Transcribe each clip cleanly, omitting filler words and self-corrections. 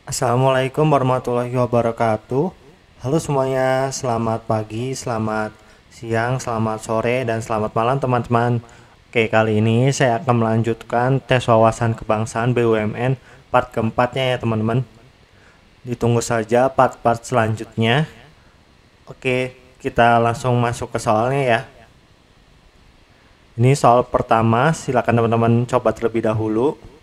Assalamualaikum warahmatullahi wabarakatuh. Halo semuanya, selamat pagi, selamat siang, selamat sore, dan selamat malam teman-teman. Oke, kali ini saya akan melanjutkan tes wawasan kebangsaan BUMN part keempatnya ya teman-teman. Ditunggu saja part-part selanjutnya. Oke, kita langsung masuk ke soalnya ya. Ini soal pertama, silakan teman-teman coba terlebih dahulu.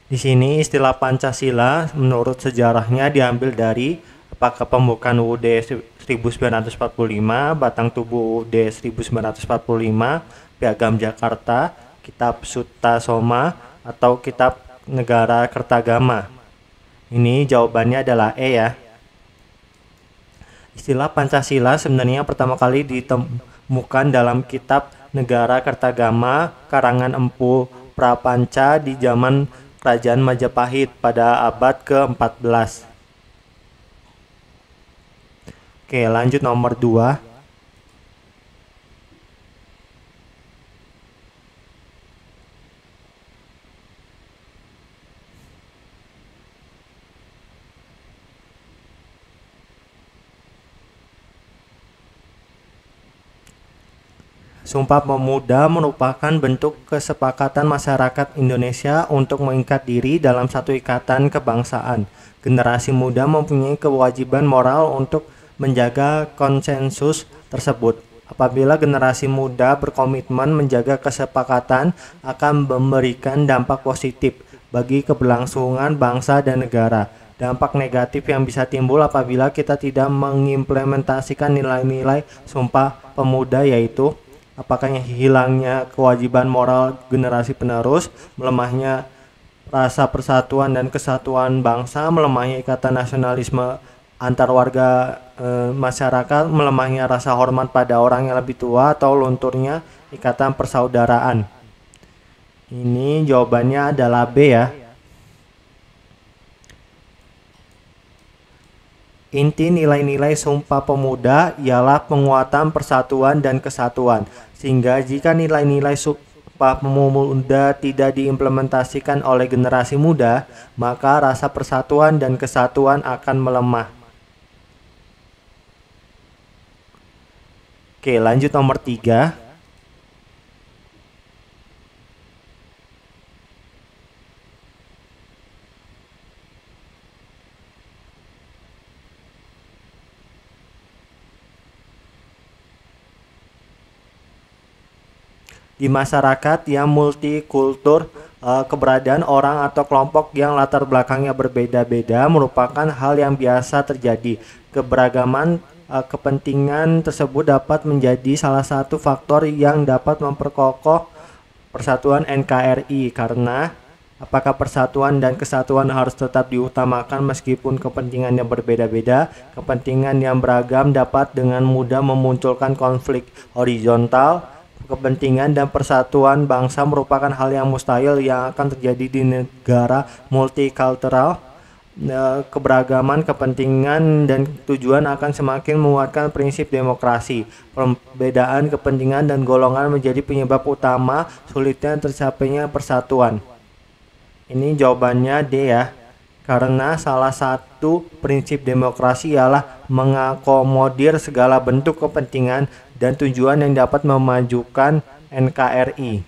Di sini istilah Pancasila menurut sejarahnya diambil dari apakah pembukaan UUD 1945, Batang Tubuh UUD 1945, Piagam Jakarta, Kitab Sutta Soma, atau Kitab Negara Kertagama. Ini jawabannya adalah E ya. Istilah Pancasila sebenarnya pertama kali ditemukan dalam Kitab Negara Kertagama karangan Empu Prapanca di zaman Kerajaan Majapahit pada abad ke-14. Oke, lanjut nomor 2. Sumpah Pemuda merupakan bentuk kesepakatan masyarakat Indonesia untuk mengikat diri dalam satu ikatan kebangsaan. Generasi muda mempunyai kewajiban moral untuk menjaga konsensus tersebut. Apabila generasi muda berkomitmen menjaga kesepakatan, akan memberikan dampak positif bagi keberlangsungan bangsa dan negara. Dampak negatif yang bisa timbul apabila kita tidak mengimplementasikan nilai-nilai Sumpah Pemuda yaitu apakah hilangnya kewajiban moral generasi penerus, melemahnya rasa persatuan dan kesatuan bangsa, melemahnya ikatan nasionalisme antar warga masyarakat, melemahnya rasa hormat pada orang yang lebih tua, atau lunturnya ikatan persaudaraan. Ini jawabannya adalah B ya. Inti nilai-nilai Sumpah Pemuda ialah penguatan persatuan dan kesatuan, sehingga jika nilai-nilai Sumpah Pemuda tidak diimplementasikan oleh generasi muda, maka rasa persatuan dan kesatuan akan melemah. Oke, lanjut nomor 3. Di masyarakat yang multikultur, keberadaan orang atau kelompok yang latar belakangnya berbeda-beda merupakan hal yang biasa terjadi. Keberagaman kepentingan tersebut dapat menjadi salah satu faktor yang dapat memperkokoh persatuan NKRI, karena apakah persatuan dan kesatuan harus tetap diutamakan meskipun kepentingan yang berbeda-beda. Kepentingan yang beragam dapat dengan mudah memunculkan konflik horizontal. Kepentingan dan persatuan bangsa merupakan hal yang mustahil yang akan terjadi di negara multikultural. Keberagaman kepentingan dan tujuan akan semakin menguatkan prinsip demokrasi. Perbedaan kepentingan dan golongan menjadi penyebab utama sulitnya tercapainya persatuan. Ini jawabannya D ya. Karena salah satu prinsip demokrasi ialah mengakomodir segala bentuk kepentingan dan tujuan yang dapat memajukan NKRI.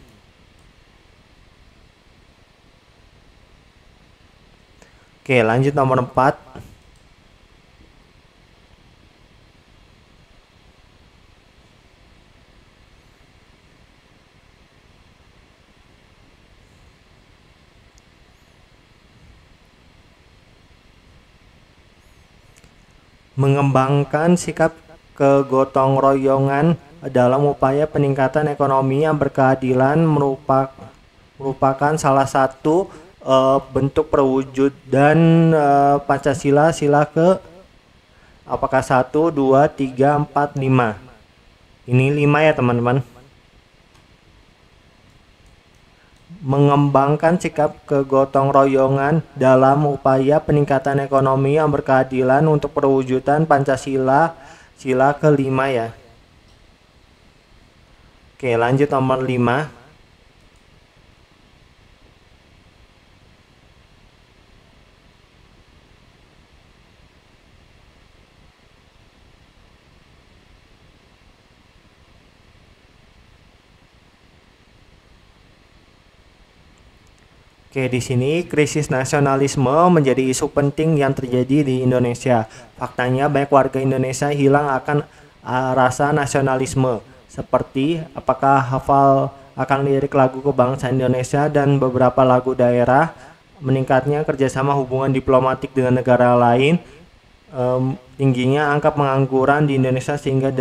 Oke, lanjut nomor 4. Mengembangkan sikap kegotong royongan dalam upaya peningkatan ekonomi yang berkeadilan merupakan salah satu bentuk perwujudan Pancasila. Sila ke apakah 1, 2, 3, 4, 5? Ini 5 ya teman-teman. mengembangkan sikap kegotong royongan dalam upaya peningkatan ekonomi yang berkeadilan untuk perwujudan Pancasila sila kelima ya. Oke, lanjut nomor 5. Oke, di sini krisis nasionalisme menjadi isu penting yang terjadi di Indonesia. Faktanya banyak warga Indonesia hilang akan rasa nasionalisme, seperti apakah hafal akan lirik lagu kebangsaan Indonesia dan beberapa lagu daerah, meningkatnya kerjasama hubungan diplomatik dengan negara lain, tingginya angka pengangguran di Indonesia sehingga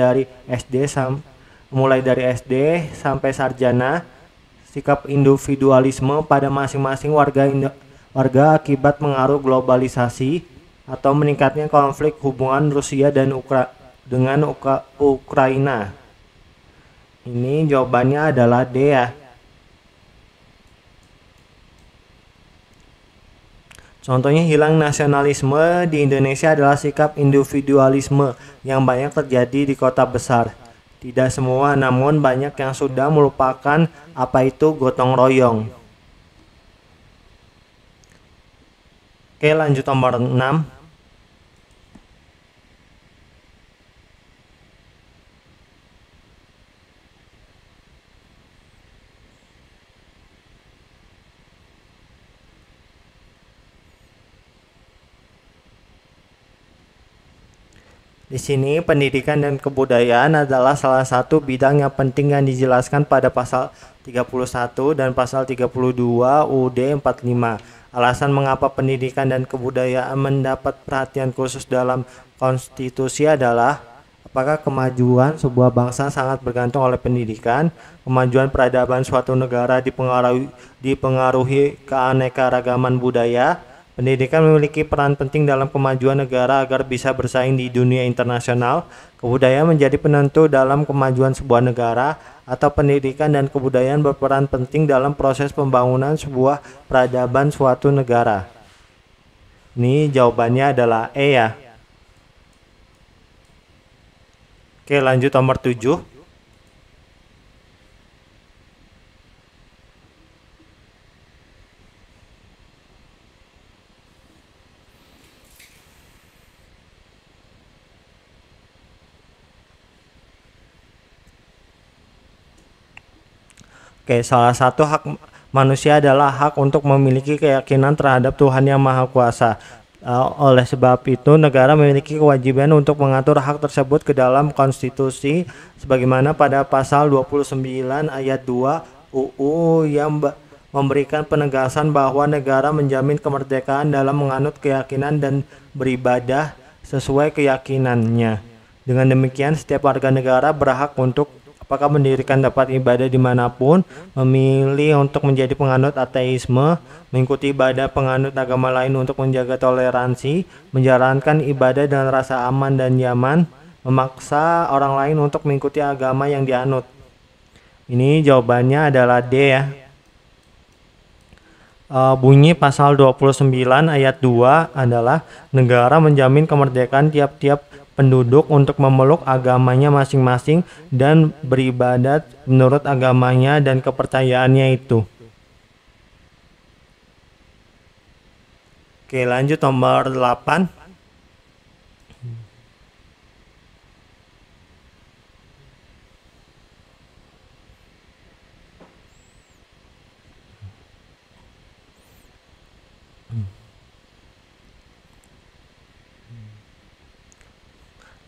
mulai dari SD sampai sarjana, sikap individualisme pada masing-masing warga akibat pengaruh globalisasi atau meningkatnya konflik hubungan Rusia dan Ukraina. Ini jawabannya adalah D ya. Contohnya hilang nasionalisme di Indonesia adalah sikap individualisme yang banyak terjadi di kota besar. Tidak semua, namun banyak yang sudah melupakan apa itu gotong royong. Oke, lanjut nomor 6. Di sini pendidikan dan kebudayaan adalah salah satu bidang yang penting yang dijelaskan pada pasal 31 dan pasal 32 UUD 45. Alasan mengapa pendidikan dan kebudayaan mendapat perhatian khusus dalam konstitusi adalah apakah kemajuan sebuah bangsa sangat bergantung oleh pendidikan. Kemajuan peradaban suatu negara dipengaruhi keanekaragaman budaya. Pendidikan memiliki peran penting dalam kemajuan negara agar bisa bersaing di dunia internasional. Kebudayaan menjadi penentu dalam kemajuan sebuah negara, atau pendidikan dan kebudayaan berperan penting dalam proses pembangunan sebuah peradaban suatu negara. Ini jawabannya adalah E ya. Oke, lanjut nomor 7. Oke, salah satu hak manusia adalah hak untuk memiliki keyakinan terhadap Tuhan Yang Maha Kuasa. Oleh sebab itu, negara memiliki kewajiban untuk mengatur hak tersebut ke dalam konstitusi, sebagaimana pada pasal 29 ayat 2 UU yang memberikan penegasan bahwa negara menjamin kemerdekaan dalam menganut keyakinan dan beribadah sesuai keyakinannya. Dengan demikian, setiap warga negara berhak untuk apakah mendirikan tempat ibadah dimanapun, memilih untuk menjadi penganut ateisme, mengikuti ibadah penganut agama lain untuk menjaga toleransi, menjalankan ibadah dengan rasa aman dan nyaman, memaksa orang lain untuk mengikuti agama yang dianut. Ini jawabannya adalah D ya. Bunyi pasal 29 ayat 2 adalah negara menjamin kemerdekaan tiap-tiap penduduk untuk memeluk agamanya masing-masing dan beribadat menurut agamanya dan kepercayaannya itu. Oke, lanjut nomor 8.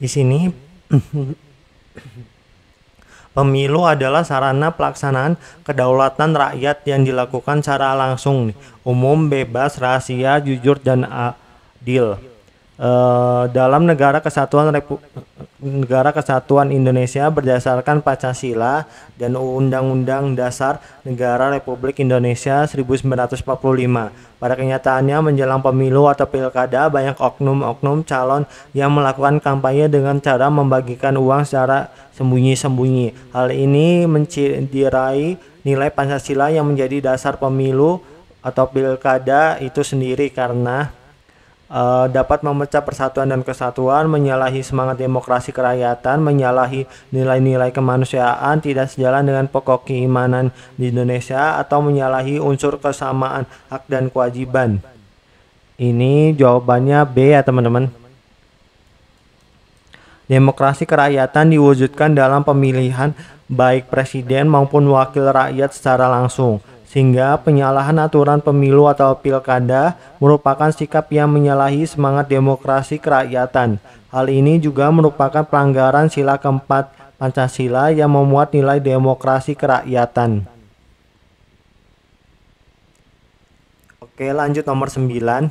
Di sini pemilu adalah sarana pelaksanaan kedaulatan rakyat yang dilakukan secara langsung, umum, bebas, rahasia, jujur, dan adil. Dalam negara kesatuan Indonesia berdasarkan Pancasila dan Undang-Undang Dasar Negara Republik Indonesia 1945. Pada kenyataannya menjelang pemilu atau pilkada, banyak oknum-oknum calon yang melakukan kampanye dengan cara membagikan uang secara sembunyi-sembunyi. Hal ini menciderai nilai Pancasila yang menjadi dasar pemilu atau pilkada itu sendiri, karena dapat memecah persatuan dan kesatuan, menyalahi semangat demokrasi kerakyatan, menyalahi nilai-nilai kemanusiaan, tidak sejalan dengan pokok keimanan di Indonesia, atau menyalahi unsur kesamaan hak dan kewajiban. Ini jawabannya B ya teman-teman. Demokrasi kerakyatan diwujudkan dalam pemilihan baik presiden maupun wakil rakyat secara langsung, sehingga penyalahan aturan pemilu atau pilkada merupakan sikap yang menyalahi semangat demokrasi kerakyatan. Hal ini juga merupakan pelanggaran sila keempat Pancasila yang memuat nilai demokrasi kerakyatan. Oke, lanjut nomor 9.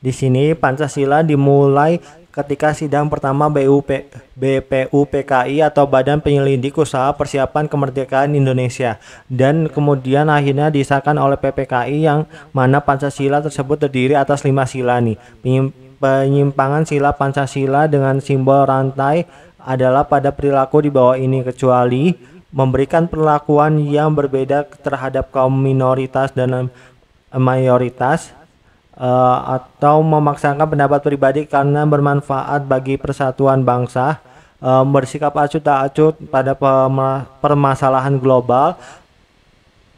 Di sini Pancasila dimulai ketika sidang pertama BPUPKI atau Badan Penyelidik Usaha Persiapan Kemerdekaan Indonesia, dan kemudian akhirnya disahkan oleh PPKI, yang mana Pancasila tersebut terdiri atas 5 sila nih. Penyimpangan sila Pancasila dengan simbol rantai adalah pada perilaku di bawah ini, kecuali memberikan perlakuan yang berbeda terhadap kaum minoritas dan mayoritas, atau memaksakan pendapat pribadi karena bermanfaat bagi persatuan bangsa, bersikap acuh tak acuh pada permasalahan global,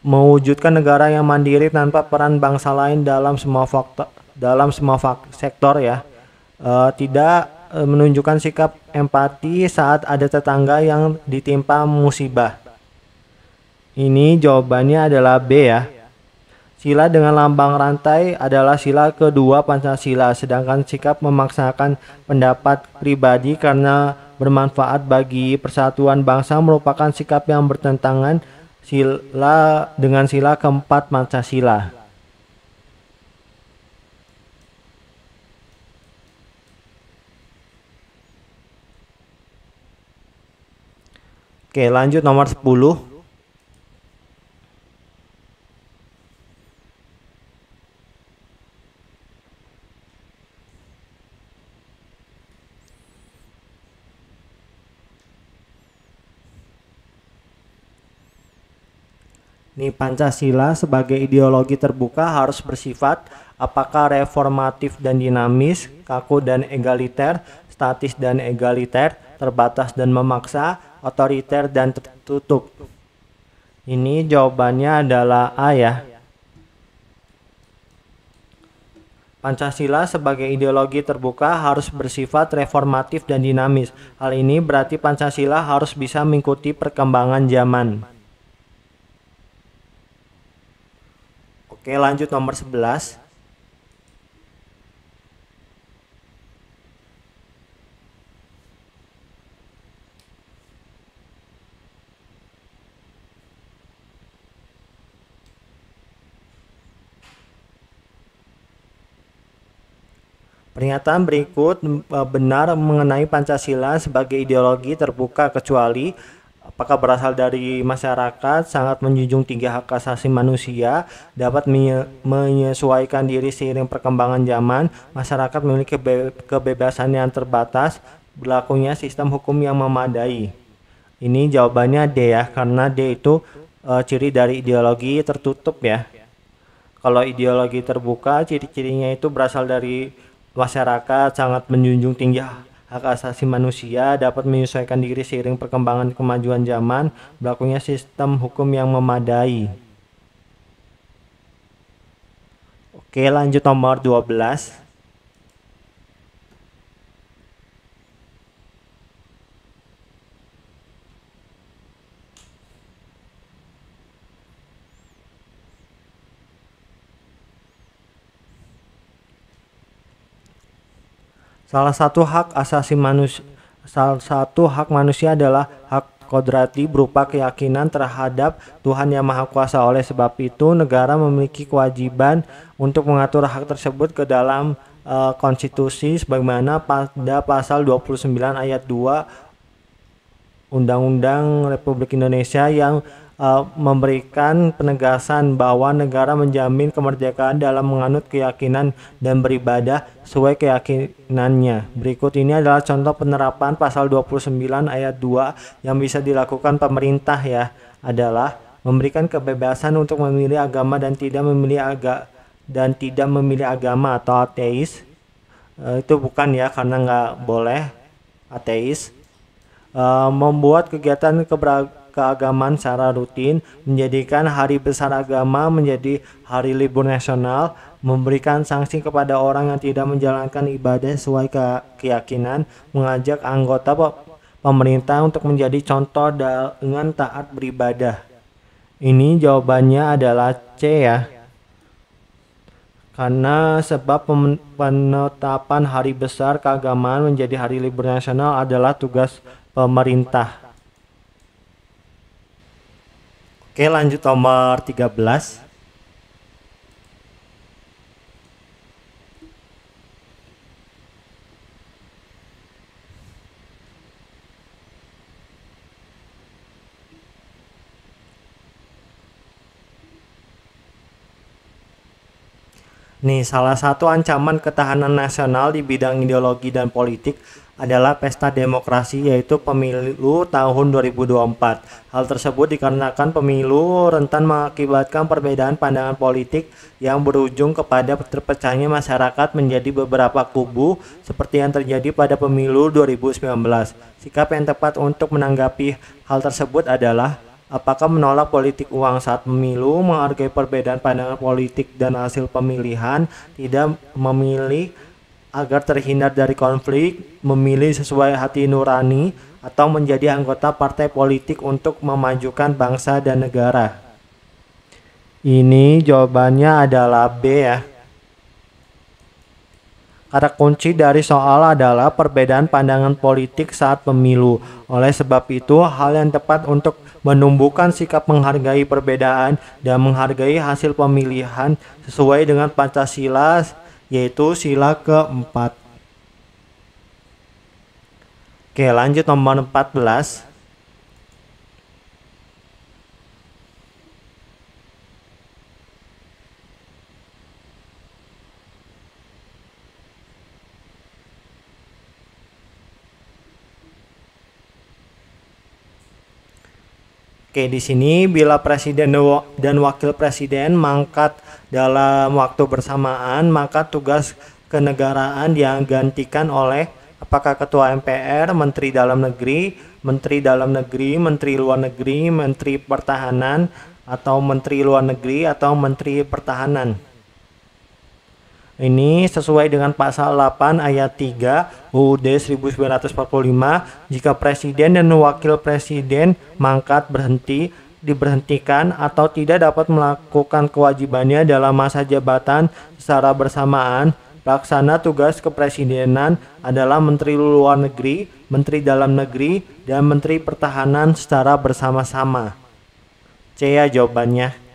mewujudkan negara yang mandiri tanpa peran bangsa lain dalam semua sektor ya, tidak menunjukkan sikap empati saat ada tetangga yang ditimpa musibah. Ini jawabannya adalah B ya. Sila dengan lambang rantai adalah sila kedua Pancasila, sedangkan sikap memaksakan pendapat pribadi karena bermanfaat bagi persatuan bangsa merupakan sikap yang bertentangan dengan sila keempat Pancasila. Oke, lanjut nomor 10. Nih, Pancasila sebagai ideologi terbuka harus bersifat apakah reformatif dan dinamis, kaku dan egaliter, statis dan egaliter, terbatas dan memaksa, otoriter dan tertutup. Ini jawabannya adalah A ya. Pancasila sebagai ideologi terbuka harus bersifat reformatif dan dinamis. Hal ini berarti Pancasila harus bisa mengikuti perkembangan zaman. Oke, lanjut nomor 11. Pernyataan berikut benar mengenai Pancasila sebagai ideologi terbuka, kecuali apakah berasal dari masyarakat, sangat menjunjung tinggi hak asasi manusia, dapat menyesuaikan diri seiring perkembangan zaman, masyarakat memiliki kebebasan yang terbatas, berlakunya sistem hukum yang memadai. Ini jawabannya D ya, karena D itu ciri dari ideologi tertutup ya. Kalau ideologi terbuka, ciri-cirinya itu berasal dari masyarakat, sangat menjunjung tinggi hak asasi manusia, dapat menyesuaikan diri seiring perkembangan kemajuan zaman, berlakunya sistem hukum yang memadai. Oke, lanjut nomor 12. Salah satu hak manusia adalah hak kodrati, berupa keyakinan terhadap Tuhan Yang Maha Kuasa. Oleh sebab itu, negara memiliki kewajiban untuk mengatur hak tersebut ke dalam konstitusi, sebagaimana pada pasal 29 ayat 2 Undang-Undang Republik Indonesia yang memberikan penegasan bahwa negara menjamin kemerdekaan dalam menganut keyakinan dan beribadah sesuai keyakinannya. Berikut ini adalah contoh penerapan pasal 29 ayat 2 yang bisa dilakukan pemerintah ya, adalah memberikan kebebasan untuk memilih agama dan tidak memilih agama atau ateis. Itu bukan ya, karena nggak boleh ateis. Membuat kegiatan keagamaan secara rutin, menjadikan hari besar agama menjadi hari libur nasional, memberikan sanksi kepada orang yang tidak menjalankan ibadah sesuai keyakinan, mengajak anggota pemerintah untuk menjadi contoh dengan taat beribadah. Ini jawabannya adalah C ya. Karena sebab penetapan hari besar keagamaan menjadi hari libur nasional adalah tugas pemerintah. Oke, lanjut nomor 13. Nih, salah satu ancaman ketahanan nasional di bidang ideologi dan politik adalah pesta demokrasi, yaitu pemilu tahun 2024. Hal tersebut dikarenakan pemilu rentan mengakibatkan perbedaan pandangan politik yang berujung kepada terpecahnya masyarakat menjadi beberapa kubu seperti yang terjadi pada pemilu 2019. Sikap yang tepat untuk menanggapi hal tersebut adalah apakah menolak politik uang saat pemilu, menghargai perbedaan pandangan politik dan hasil pemilihan, tidak memilih agar terhindar dari konflik, memilih sesuai hati nurani, atau menjadi anggota partai politik untuk memajukan bangsa dan negara. Ini jawabannya adalah B ya. Kata kunci dari soal adalah perbedaan pandangan politik saat pemilu. Oleh sebab itu, hal yang tepat untuk menumbuhkan sikap menghargai perbedaan dan menghargai hasil pemilihan sesuai dengan Pancasila, yaitu sila keempat. Oke, lanjut nomor 14. Oke, di sini bila presiden dan wakil presiden mangkat dalam waktu bersamaan, maka tugas kenegaraan digantikan oleh apakah ketua MPR, menteri dalam negeri, menteri luar negeri, menteri pertahanan, atau menteri luar negeri, atau menteri pertahanan. Ini sesuai dengan pasal 8 ayat 3 UUD 1945, jika presiden dan wakil presiden mangkat diberhentikan atau tidak dapat melakukan kewajibannya dalam masa jabatan secara bersamaan, pelaksana tugas kepresidenan adalah menteri luar negeri, menteri dalam negeri, dan menteri pertahanan secara bersama-sama. C ya jawabannya.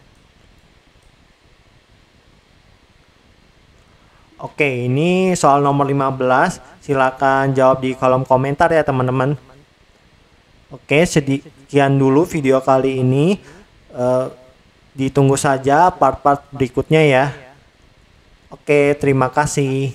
Oke, ini soal nomor 15. Silakan jawab di kolom komentar ya teman-teman. Oke, sekian dulu video kali ini. Ditunggu saja part-part berikutnya ya. Oke, terima kasih.